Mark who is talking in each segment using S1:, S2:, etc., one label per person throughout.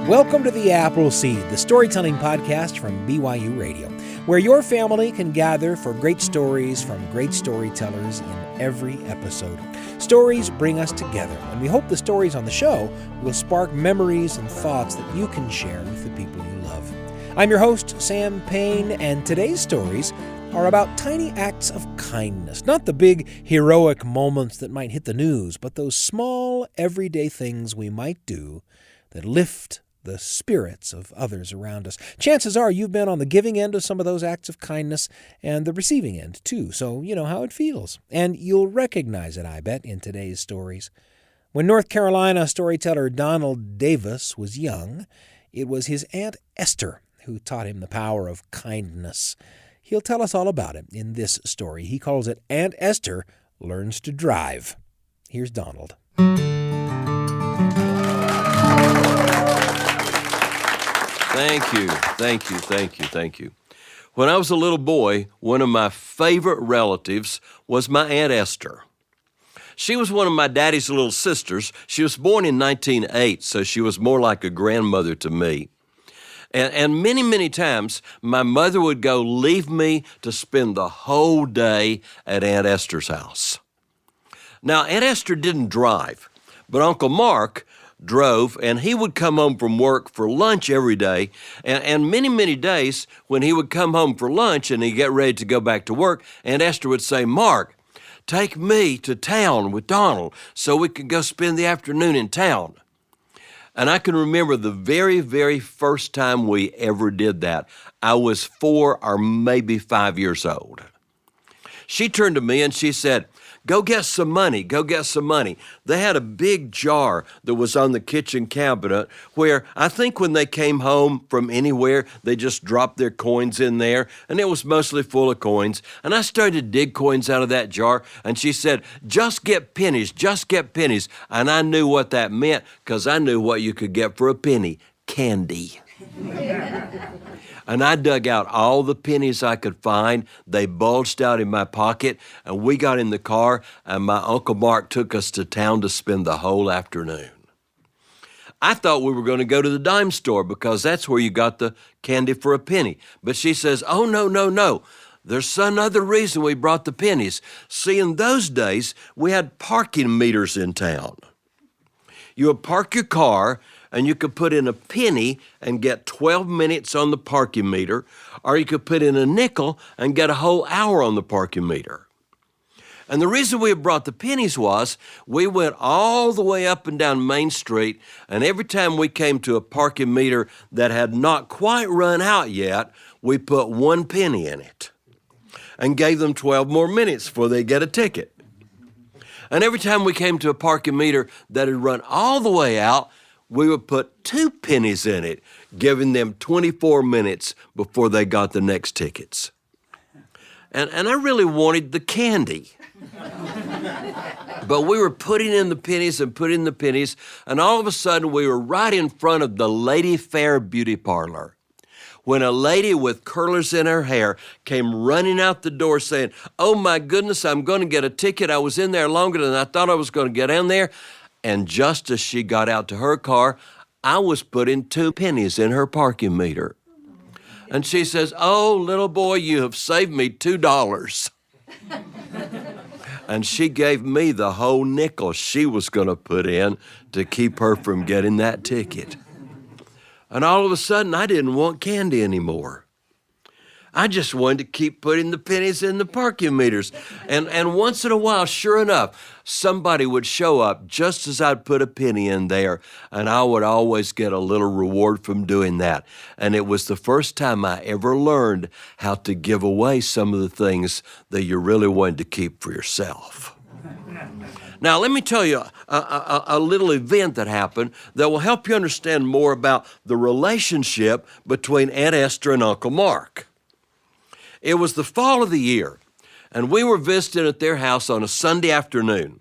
S1: Welcome to The Apple Seed, the storytelling podcast from BYU Radio, where your family can gather for great stories from great storytellers in every episode. Stories bring us together, and we hope the stories on the show will spark memories and thoughts that you can share with the people you love. I'm your host, Sam Payne, and today's stories are about tiny acts of kindness. Not the big heroic moments that might hit the news, but those small, everyday things we might do that lift the spirits of others around us. Chances are you've been on the giving end of some of those acts of kindness and the receiving end too, so you know how it feels. And you'll recognize it, I bet, in today's stories. When North Carolina storyteller Donald Davis was young, it was his Aunt Esther who taught him the power of kindness. He'll tell us all about it in this story. He calls it Aunt Esther Learns to Drive. Here's Donald.
S2: Thank you. When I was a little boy, one of my favorite relatives was my Aunt Esther. She was one of my daddy's little sisters. She was born in 1908, so she was more like a grandmother to me. And many times, my mother would go leave me to spend the whole day at Aunt Esther's house. Now, Aunt Esther didn't drive, but Uncle Mark drove, and he would come home from work for lunch every day. And many days, when he would come home for lunch and he'd get ready to go back to work, Aunt Esther would say, "Mark, take me to town with Donald so we can go spend the afternoon in town." And I can remember the very first time we ever did that. I was 4 or maybe 5 years old. She turned to me and she said, go get some money. They had a big jar that was on the kitchen cabinet where I think when they came home from anywhere, they just dropped their coins in there, and it was mostly full of coins. And I started to dig coins out of that jar, and she said, just get pennies. And I knew what that meant because I knew what you could get for a penny: candy. And I dug out all the pennies I could find. They bulged out in my pocket, and we got in the car, and my Uncle Mark took us to town to spend the whole afternoon. I thought we were going to go to the dime store because that's where you got the candy for a penny. But she says, oh, no. There's some other reason we brought the pennies. See, in those days, we had parking meters in town. You would park your car, and you could put in a penny and get 12 minutes on the parking meter, or you could put in a nickel and get a whole hour on the parking meter. And the reason we brought the pennies was we went all the way up and down Main Street, and every time we came to a parking meter that had not quite run out yet, we put 1 penny in it and gave them 12 more minutes before they get a ticket. And every time we came to a parking meter that had run all the way out, we would put 2 pennies in it, giving them 24 minutes before they got the next tickets. And I really wanted the candy. But we were putting in the pennies, and all of a sudden we were right in front of the Lady Fair beauty parlor, when a lady with curlers in her hair came running out the door saying, "Oh my goodness, I'm going to get a ticket. I was in there longer than I thought I was going to get in there." And just as she got out to her car, I was putting 2 pennies in her parking meter. And she says, "Oh, little boy, you have saved me $2. And she gave me the whole nickel she was going to put in to keep her from getting that ticket. And all of a sudden, I didn't want candy anymore. I just wanted to keep putting the pennies in the parking meters. And once in a while, sure enough, somebody would show up just as I'd put a penny in there, and I would always get a little reward from doing that. And it was the first time I ever learned how to give away some of the things that you really wanted to keep for yourself. Now, let me tell you a little event that happened that will help you understand more about the relationship between Aunt Esther and Uncle Mark. It was the fall of the year, and we were visiting at their house on a Sunday afternoon.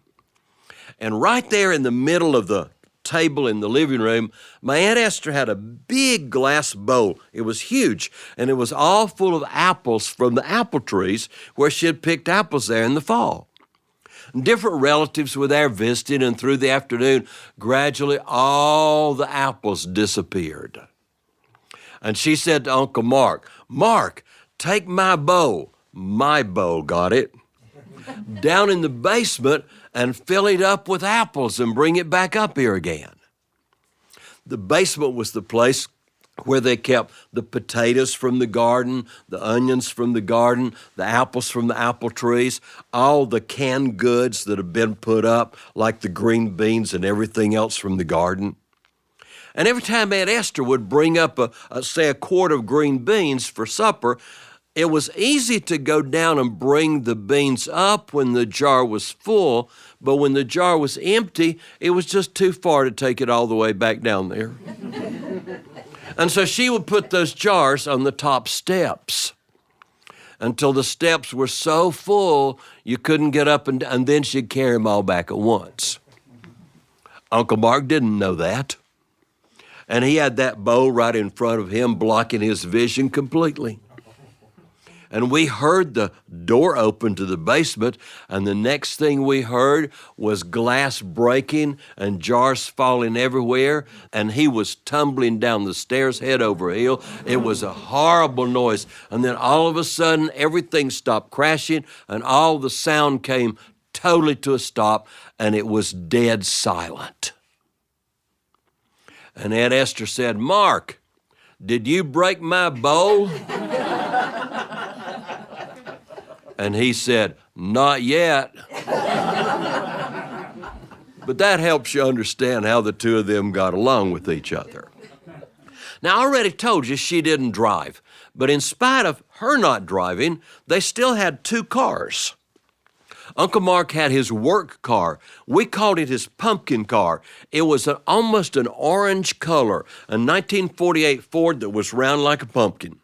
S2: And right there in the middle of the table in the living room, my Aunt Esther had a big glass bowl. It was huge, and it was all full of apples from the apple trees where she had picked apples there in the fall. Different relatives were there visiting, and through the afternoon, gradually all the apples disappeared. And she said to Uncle Mark, "Mark, take my bowl." My bowl got it. "Down in the basement and fill it up with apples and bring it back up here again." The basement was the place where they kept the potatoes from the garden, the onions from the garden, the apples from the apple trees, all the canned goods that have been put up, like the green beans and everything else from the garden. And every time Aunt Esther would bring up, say, a quart of green beans for supper, it was easy to go down and bring the beans up when the jar was full, but when the jar was empty, it was just too far to take it all the way back down there. And so she would put those jars on the top steps until the steps were so full you couldn't get up, and then she'd carry them all back at once. Uncle Mark didn't know that. And he had that bowl right in front of him, blocking his vision completely. And we heard the door open to the basement, and the next thing we heard was glass breaking and jars falling everywhere, and he was tumbling down the stairs head over heel. It was a horrible noise. And then all of a sudden, everything stopped crashing, and all the sound came totally to a stop, and it was dead silent. And Aunt Esther said, "Mark, did you break my bowl?" And he said, "Not yet." But that helps you understand how the two of them got along with each other. Now, I already told you she didn't drive, but in spite of her not driving, they still had two cars. Uncle Mark had his work car. We called it his pumpkin car. It was almost an orange color, a 1948 Ford that was round like a pumpkin.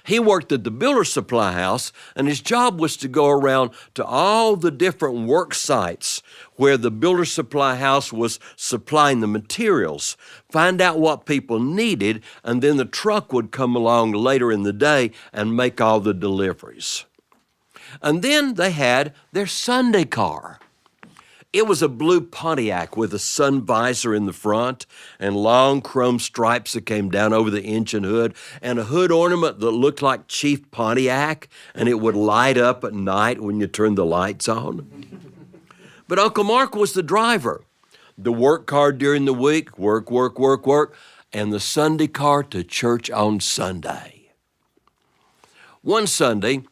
S2: He worked at the builder supply house, and his job was to go around to all the different work sites where the builder supply house was supplying the materials, find out what people needed, and then the truck would come along later in the day and make all the deliveries. And then they had their Sunday car. It was a blue Pontiac with a sun visor in the front and long chrome stripes that came down over the engine hood and a hood ornament that looked like Chief Pontiac, and it would light up at night when you turned the lights on. But Uncle Mark was the driver. The work car during the week, work, and the Sunday car to church on Sunday. One Sunday,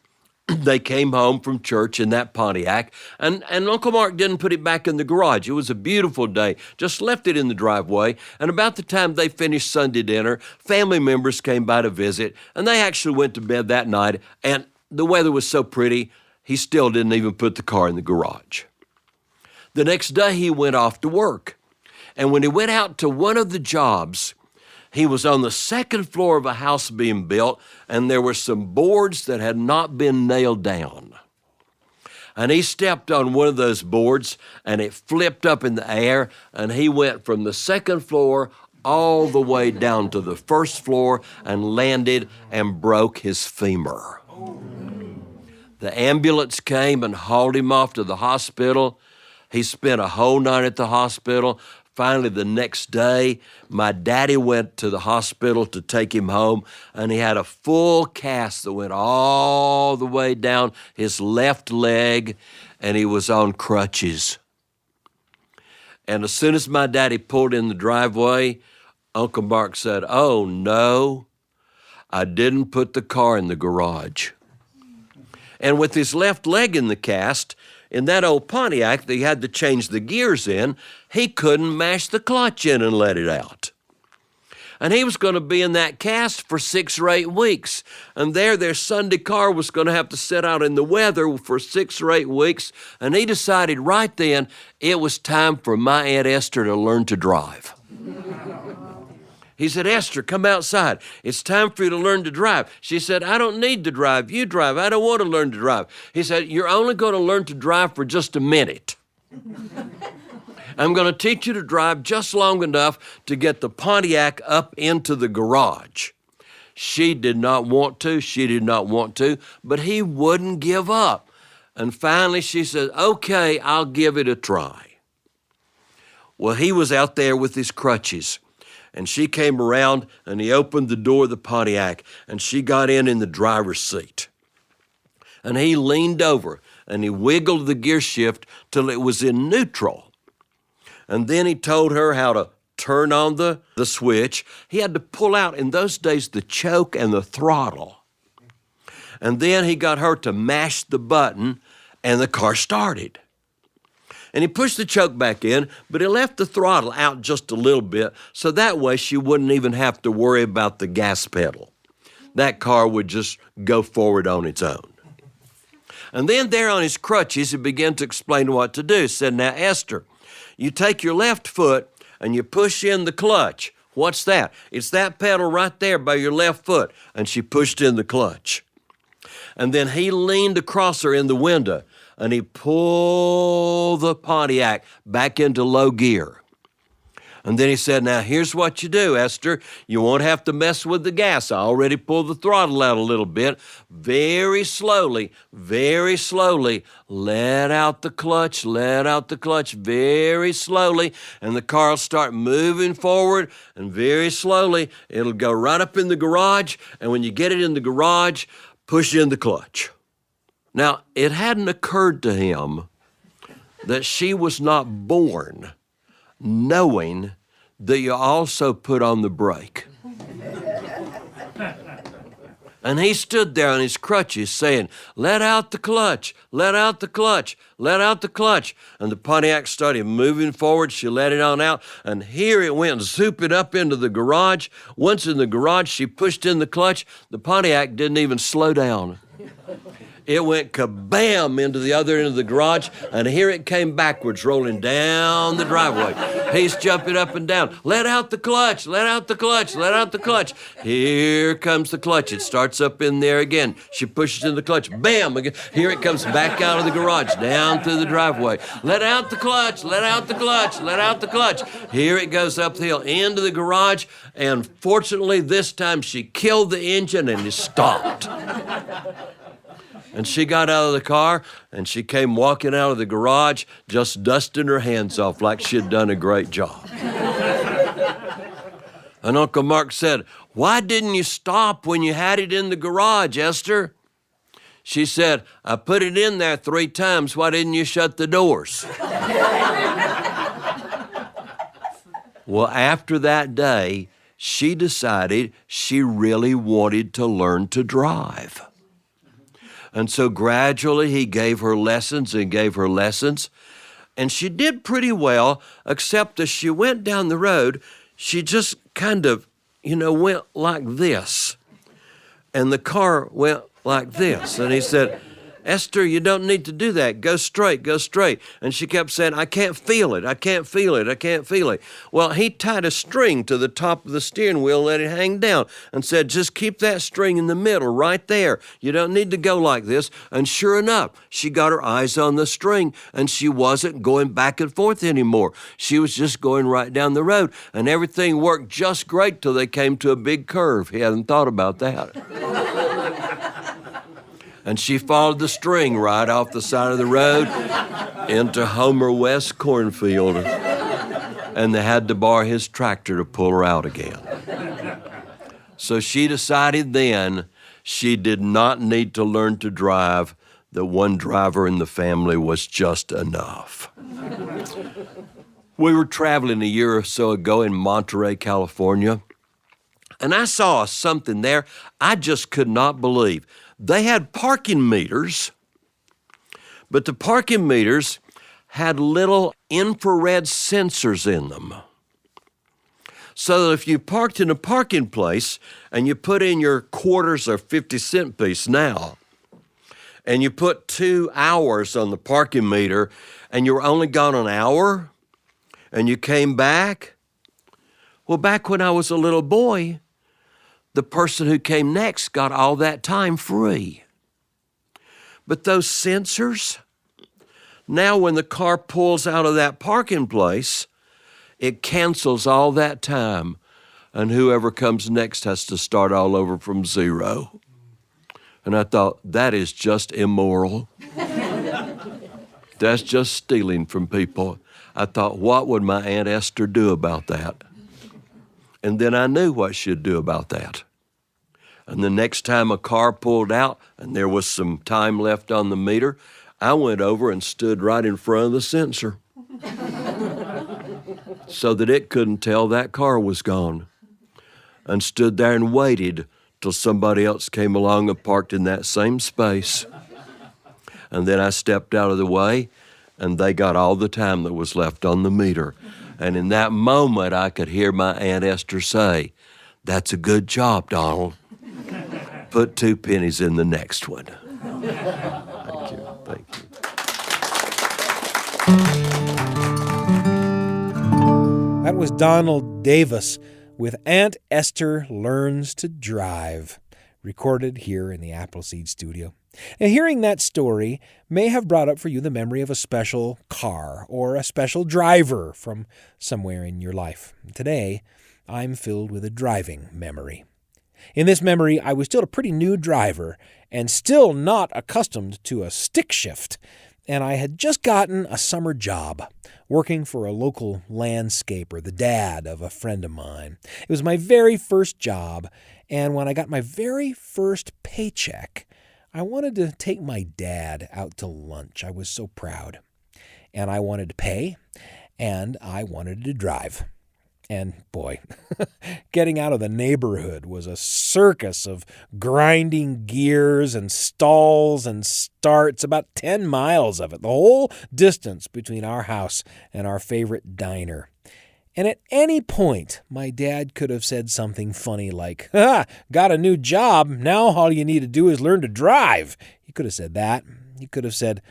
S2: they came home from church in that Pontiac, and Uncle Mark didn't put it back in the garage. It was a beautiful day, just left it in the driveway, and about the time they finished Sunday dinner, family members came by to visit, and they actually went to bed that night, and the weather was so pretty, he still didn't even put the car in the garage. The next day, he went off to work, and when he went out to one of the jobs, he was on the second floor of a house being built, and there were some boards that had not been nailed down. And he stepped on one of those boards, and it flipped up in the air, and he went from the second floor all the way down to the first floor and landed and broke his femur. The ambulance came and hauled him off to the hospital. He spent a whole night at the hospital. Finally, the next day, my daddy went to the hospital to take him home, and he had a full cast that went all the way down his left leg, and he was on crutches. And as soon as my daddy pulled in the driveway, Uncle Mark said, "Oh, no, I didn't put the car in the garage." And with his left leg in the cast, in that old Pontiac that he had to change the gears in, he couldn't mash the clutch in and let it out. And he was going to be in that cast for 6 or 8 weeks. And their Sunday car was going to have to sit out in the weather for 6 or 8 weeks. And he decided right then it was time for my Aunt Esther to learn to drive. He said, "Esther, come outside. It's time for you to learn to drive." She said, "I don't need to drive. You drive. I don't want to learn to drive." He said, "You're only going to learn to drive for just a minute. I'm going to teach you to drive just long enough to get the Pontiac up into the garage." She did not want to, but he wouldn't give up. And finally she said, okay, I'll give it a try. Well, he was out there with his crutches. And she came around and he opened the door of the Pontiac and she got in the driver's seat. And he leaned over and he wiggled the gear shift till it was in neutral. And then he told her how to turn on the switch. He had to pull out, in those days, the choke and the throttle. And then he got her to mash the button and the car started. And he pushed the choke back in, but he left the throttle out just a little bit, so that way she wouldn't even have to worry about the gas pedal. That car would just go forward on its own. And then there on his crutches, he began to explain what to do. He said, now, Esther, you take your left foot and you push in the clutch. What's that? It's that pedal right there by your left foot. And she pushed in the clutch. And then he leaned across her in the window and he pulled the Pontiac back into low gear. And then he said, now here's what you do, Esther. You won't have to mess with the gas. I already pulled the throttle out a little bit. Very slowly, let out the clutch, very slowly. And the car will start moving forward, and very slowly, it'll go right up in the garage. And when you get it in the garage, push in the clutch. Now, it hadn't occurred to him that she was not born knowing that you also put on the brake. And he stood there on his crutches saying, let out the clutch, let out the clutch, let out the clutch. And the Pontiac started moving forward. She let it on out. And here it went zooping up into the garage. Once in the garage, she pushed in the clutch. The Pontiac didn't even slow down. It went kabam into the other end of the garage, and here it came backwards, rolling down the driveway. He's jumping up and down. Let out the clutch, let out the clutch, let out the clutch. Here comes the clutch. It starts up in there again. She pushes in the clutch. Bam! Again. Here it comes back out of the garage, down through the driveway. Let out the clutch, let out the clutch, let out the clutch. Here it goes up the hill into the garage, and fortunately this time she killed the engine and it stopped. And she got out of the car, and she came walking out of the garage, just dusting her hands off like she'd done a great job. And Uncle Mark said, why didn't you stop when you had it in the garage, Esther? She said, I put it in there 3 times. Why didn't you shut the doors? Well, after that day, she decided she really wanted to learn to drive. And so gradually he gave her lessons and gave her lessons. And she did pretty well, except as she went down the road, she just kind of, went like this. And the car went like this. And he said, Esther, you don't need to do that. Go straight, go straight. And she kept saying, I can't feel it, I can't feel it, I can't feel it. Well, he tied a string to the top of the steering wheel and let it hang down and said, just keep that string in the middle right there. You don't need to go like this. And sure enough, she got her eyes on the string and she wasn't going back and forth anymore. She was just going right down the road and everything worked just great till they came to a big curve. He hadn't thought about that. And she followed the string right off the side of the road into Homer West cornfield. And they had to borrow his tractor to pull her out again. So she decided then she did not need to learn to drive. The one driver in the family was just enough. We were traveling a year or so ago in Monterey, California. And I saw something there I just could not believe. They had parking meters, but the parking meters had little infrared sensors in them. So that if you parked in a parking place and you put in your quarters or 50-cent piece now, and you put 2 hours on the parking meter and you were only gone an hour and you came back, well, back when I was a little boy, the person who came next got all that time free. But those sensors, now when the car pulls out of that parking place, it cancels all that time, and whoever comes next has to start all over from zero. And I thought, that is just immoral. That's just stealing from people. I thought, what would my Aunt Esther do about that? And then I knew what she'd do about that. And the next time a car pulled out and there was some time left on the meter, I went over and stood right in front of the sensor so that it couldn't tell that car was gone, and stood there and waited till somebody else came along and parked in that same space. And then I stepped out of the way, and they got all the time that was left on the meter. And in that moment, I could hear my Aunt Esther say, "That's a good job, Donald. Put 2 pennies in the next one." Thank you. Thank you.
S1: That was Donald Davis with Aunt Esther Learns to Drive, recorded here in the Appleseed studio. Now, hearing that story may have brought up for you the memory of a special car or a special driver from somewhere in your life. Today, I'm filled with a driving memory. In this memory, I was still a pretty new driver and still not accustomed to a stick shift, and I had just gotten a summer job working for a local landscaper, the dad of a friend of mine. It was my very first job, and when I got my very first paycheck, I wanted to take my dad out to lunch. I was so proud. And I wanted to pay, and I wanted to drive. And boy, getting out of the neighborhood was a circus of grinding gears and stalls and starts, about 10 miles of it, the whole distance between our house and our favorite diner. And at any point, my dad could have said something funny like, "Ha, got a new job. Now all you need to do is learn to drive." He could have said that. He could have said,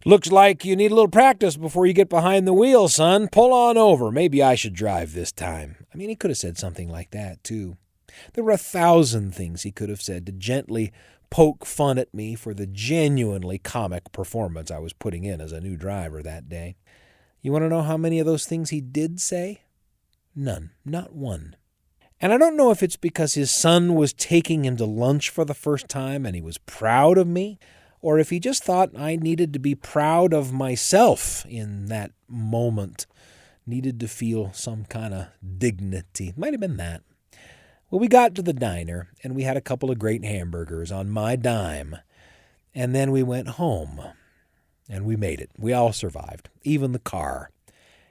S1: "Looks like you need a little practice before you get behind the wheel, son. Pull on over. Maybe I should drive this time." I mean, he could have said something like that, too. There were 1,000 things he could have said to gently poke fun at me for the genuinely comic performance I was putting in as a new driver that day. You want to know how many of those things he did say? None. Not one. And I don't know if it's because his son was taking him to lunch for the first time and he was proud of me, or if he just thought I needed to be proud of myself in that moment, needed to feel some kind of dignity. It might have been that. Well, we got to the diner, and we had a couple of great hamburgers on my dime, and then we went home. And we made it. We all survived, even the car.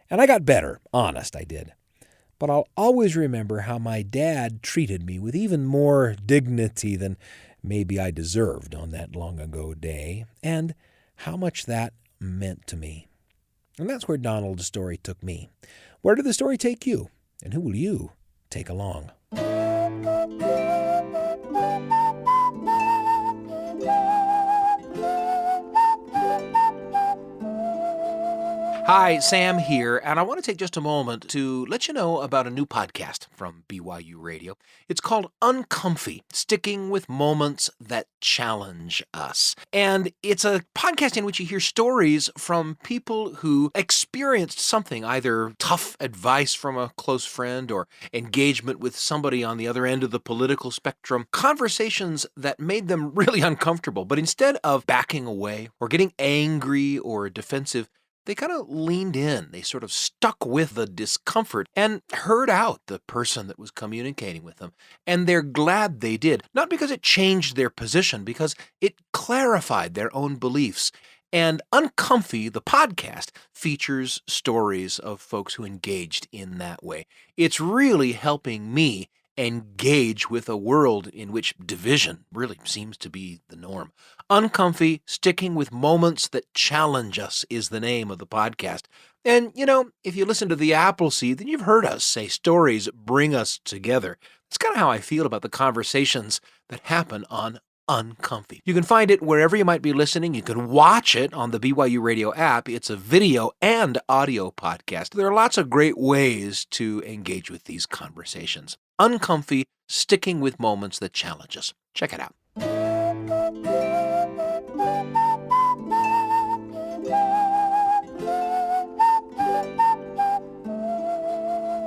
S1: And I got better, honest, I did. But I'll always remember how my dad treated me with even more dignity than maybe I deserved on that long-ago day, and how much that meant to me. And that's where Donald's story took me. Where did the story take you? And who will you take along? Hi, Sam here, and I want to take just a moment to let you know about a new podcast from BYU Radio. It's called Uncomfy, Sticking with Moments That Challenge Us. And it's a podcast in which you hear stories from people who experienced something, either tough advice from a close friend or engagement with somebody on the other end of the political spectrum, conversations that made them really uncomfortable. But instead of backing away or getting angry or defensive, they kind of leaned in. They sort of stuck with the discomfort and heard out the person that was communicating with them. And they're glad they did. Not because it changed their position, because it clarified their own beliefs. And Uncomfy, the podcast, features stories of folks who engaged in that way. It's really helping me engage with a world in which division really seems to be the norm. Uncomfy, Sticking with Moments That Challenge Us is the name of the podcast. And, you know, if you listen to the Appleseed, then you've heard us say stories bring us together. That's kind of how I feel about the conversations that happen on Uncomfy. You can find it wherever you might be listening. You can watch it on the BYU Radio app. It's a video and audio podcast. There are lots of great ways to engage with these conversations. Uncomfy, Sticking with Moments That Challenge Us. Check it out.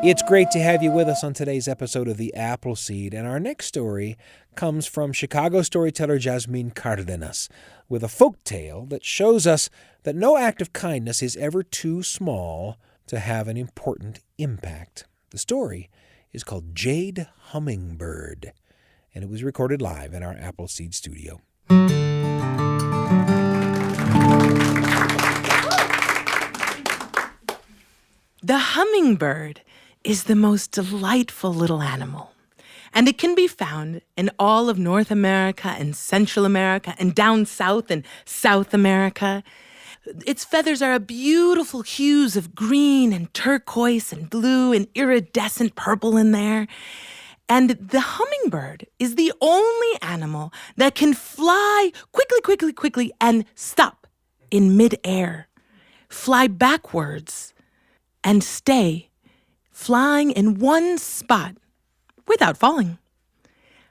S1: It's great to have you with us on today's episode of The Appleseed, and our next story comes from Chicago storyteller Jasmin Cardenas with a folk tale that shows us that no act of kindness is ever too small to have an important impact. The story is called Jade Hummingbird, and it was recorded live in our Appleseed studio.
S3: The hummingbird is the most delightful little animal, and it can be found in all of North America and Central America and down south in South America. Its feathers are a beautiful hues of green and turquoise and blue and iridescent purple in there. And the hummingbird is the only animal that can fly quickly and stop in midair, fly backwards, and stay flying in one spot without falling.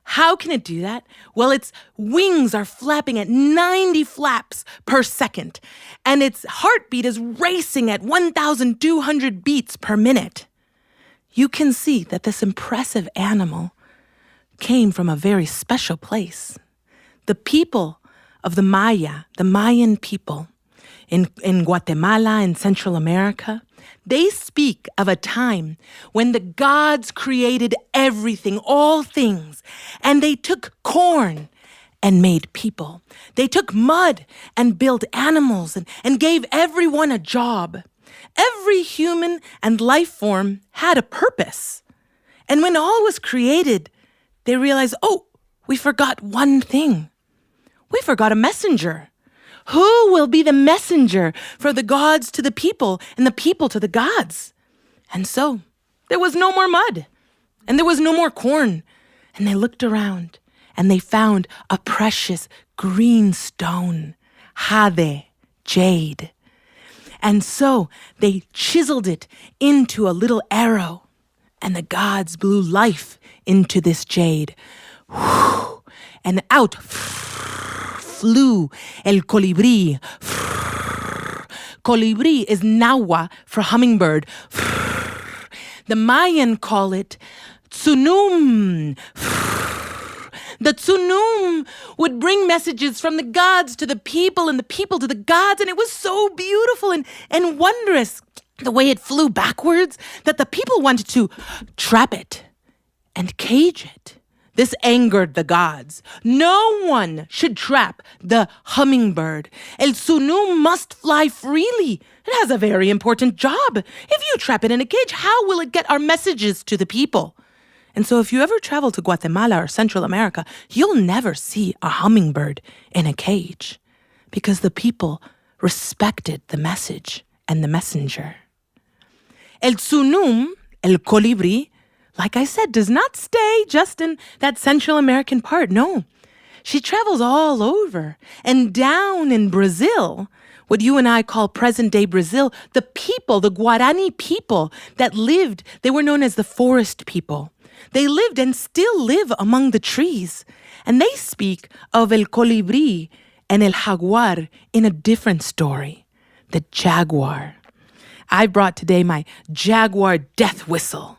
S3: How can it do that? Well, its wings are flapping at 90 flaps per second, and its heartbeat is racing at 1,200 beats per minute. You can see that this impressive animal came from a very special place. The people of the Mayan people in Guatemala and Central America, they speak of a time when the gods created everything, all things, and they took corn and made people. They took mud and built animals and gave everyone a job. Every human and life form had a purpose. And when all was created, they realized, we forgot one thing. We forgot a messenger. Who will be the messenger for the gods to the people and the people to the gods? And so there was no more mud and there was no more corn. And they looked around and they found a precious green stone, jade. And so they chiseled it into a little arrow, and the gods blew life into this jade. And out flew el colibri. Colibri is Nahua for hummingbird. The Mayan call it tsunum. The tsunum would bring messages from the gods to the people and the people to the gods, and it was so beautiful and wondrous the way it flew backwards that the people wanted to trap it and cage it. This angered the gods. No one should trap the hummingbird. El tsunum must fly freely. It has a very important job. If you trap it in a cage, how will it get our messages to the people? And so if you ever travel to Guatemala or Central America, you'll never see a hummingbird in a cage because the people respected the message and the messenger. El tsunum, el colibri, like I said, does not stay just in that Central American part. No, she travels all over and down in Brazil, what you and I call present-day Brazil. The people, the Guarani people that lived, they were known as the forest people. They lived and still live among the trees. And they speak of el colibri and el jaguar in a different story, the jaguar. I brought today my jaguar death whistle.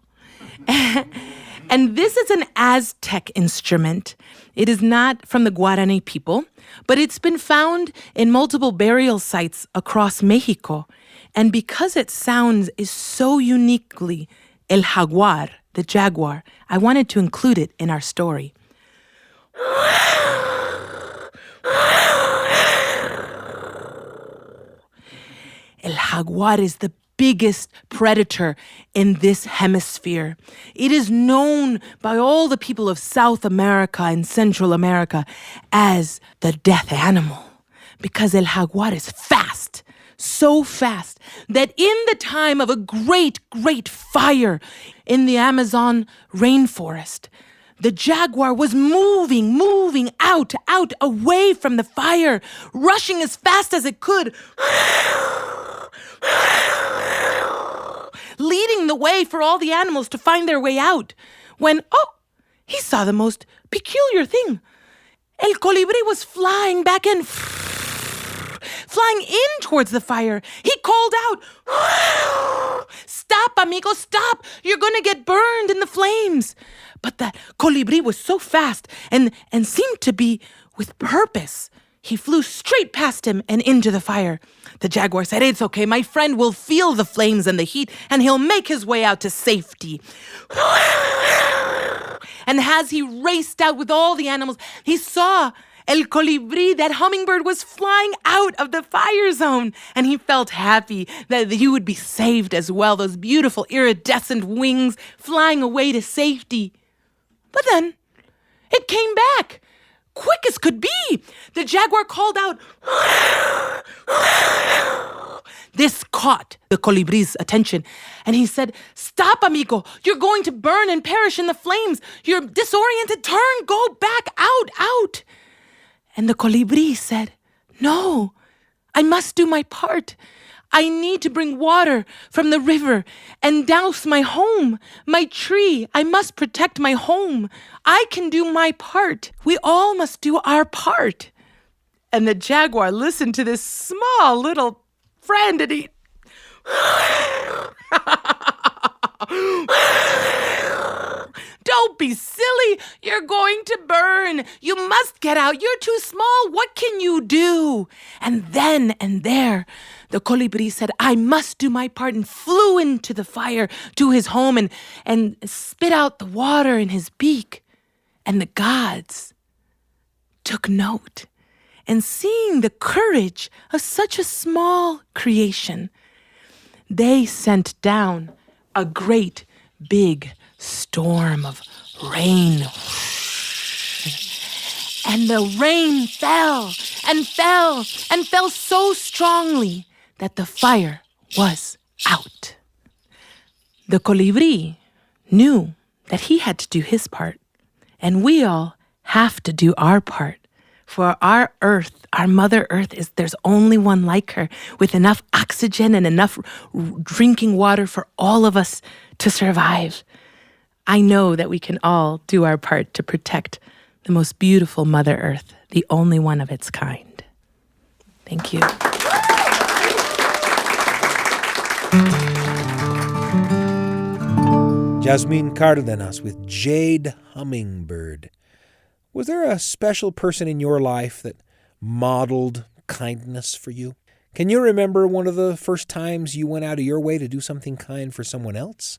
S3: And this is an Aztec instrument. It is not from the Guarani people, but it's been found in multiple burial sites across Mexico. And because its sound is so uniquely el jaguar, the jaguar, I wanted to include it in our story. El jaguar is the biggest predator in this hemisphere. It is known by all the people of South America and Central America as the death animal because el jaguar is fast, so fast that in the time of a great fire in the Amazon rainforest, the jaguar was moving out, away from the fire, rushing as fast as it could, leading the way for all the animals to find their way out, when, he saw the most peculiar thing. El colibri was flying back in, flying in towards the fire. He called out, "Stop, amigo, stop! You're going to get burned in the flames." But the colibri was so fast and seemed to be with purpose. He flew straight past him and into the fire. The jaguar said, "It's okay, my friend will feel the flames and the heat, and he'll make his way out to safety." And as he raced out with all the animals, he saw El Colibri, that hummingbird, was flying out of the fire zone. And he felt happy that he would be saved as well, those beautiful iridescent wings flying away to safety. But then it came back, quick as could be. The jaguar called out. This caught the colibri's attention, and he said, "Stop, amigo. You're going to burn and perish in the flames. You're disoriented. Turn, go back, out. And the colibri said, "No, I must do my part. I need to bring water from the river and douse my home, my tree. I must protect my home. I can do my part. We all must do our part." And the jaguar listened to this small little friend, and he "Don't be silly. You're going to burn. You must get out. You're too small. What can you do?" And then and there, the colibri said, "I must do my part," and flew into the fire to his home and spit out the water in his beak. And the gods took note. And seeing the courage of such a small creation, they sent down a great big storm of rain. And the rain fell and fell and fell so strongly that the fire was out. The colibri knew that he had to do his part, and we all have to do our part. For our earth, our Mother Earth, there's only one like her, with enough oxygen and enough drinking water for all of us to survive. I know that we can all do our part to protect the most beautiful Mother Earth, the only one of its kind. Thank you.
S1: Jasmin Cardenas with Jade Hummingbird. Was there a special person in your life that modeled kindness for you? Can you remember one of the first times you went out of your way to do something kind for someone else?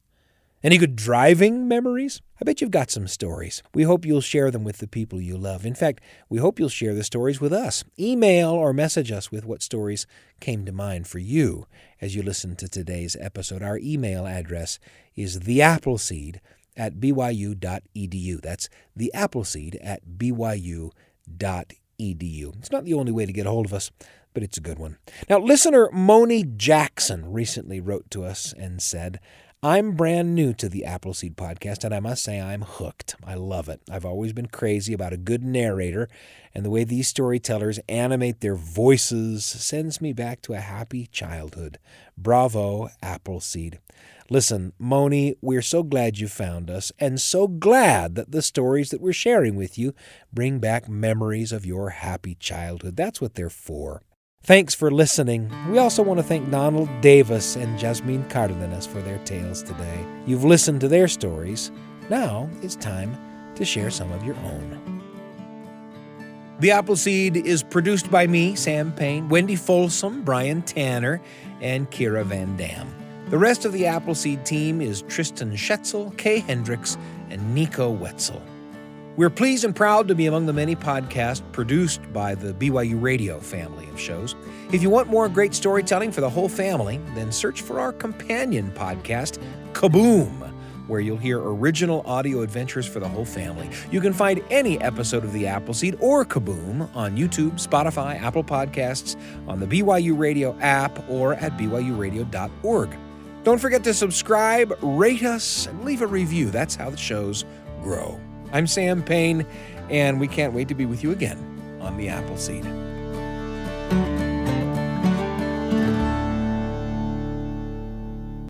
S1: Any good driving memories? I bet you've got some stories. We hope you'll share them with the people you love. In fact, we hope you'll share the stories with us. Email or message us with what stories came to mind for you as you listen to today's episode. Our email address is theappleseed@byu.edu. That's theappleseed@byu.edu. It's not the only way to get a hold of us, but it's a good one. Now, listener Moni Jackson recently wrote to us and said, "I'm brand new to the Appleseed podcast, and I must say I'm hooked. I love it. I've always been crazy about a good narrator, and the way these storytellers animate their voices sends me back to a happy childhood. Bravo, Appleseed." Listen, Moni, we're so glad you found us, and so glad that the stories that we're sharing with you bring back memories of your happy childhood. That's what they're for. Thanks for listening. We also want to thank Donald Davis and Jasmin Cardenas for their tales today. You've listened to their stories. Now it's time to share some of your own. The Appleseed is produced by me, Sam Payne, Wendy Folsom, Brian Tanner, and Kira Van Dam. The rest of the Appleseed team is Tristan Schetzel, Kay Hendricks, and Nico Wetzel. We're pleased and proud to be among the many podcasts produced by the BYU Radio family of shows. If you want more great storytelling for the whole family, then search for our companion podcast, Kaboom, where you'll hear original audio adventures for the whole family. You can find any episode of The Appleseed or Kaboom on YouTube, Spotify, Apple Podcasts, on the BYU Radio app, or at BYUradio.org. Don't forget to subscribe, rate us, and leave a review. That's how the shows grow. I'm Sam Payne, and we can't wait to be with you again on The Appleseed.